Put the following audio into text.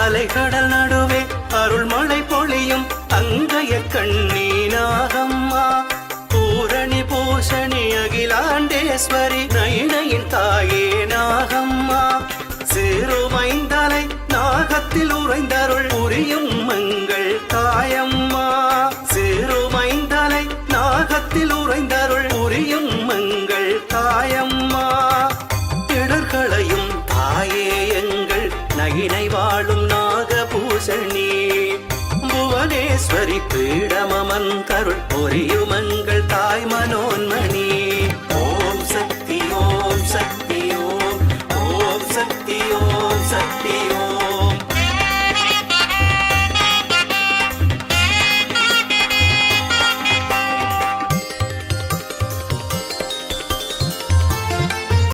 அலைகடல் நடுவே அருள்மழை பொழியும் அங்கைய கண்ணி நாகம்மா பூரணி பூஷணி அகிலாண்டேஸ்வரி நைனையின் தாயே நாகம்மா சிறுமைந்தலை நாகத்தில் உறைந்தருள் புரியும் மங்கள் தாயம்மா சிறுமைந்தலை நாகத்தில் உறைந்தருள் புரியும் மங்கள் தாயம்மா இடர்களையும் தாயே எங்கள் நகினை வாழும் நாகபூஷணி புவனேஸ்வரி பீடமமந்தருள் பொரியுமங்கள் தாய் மனோ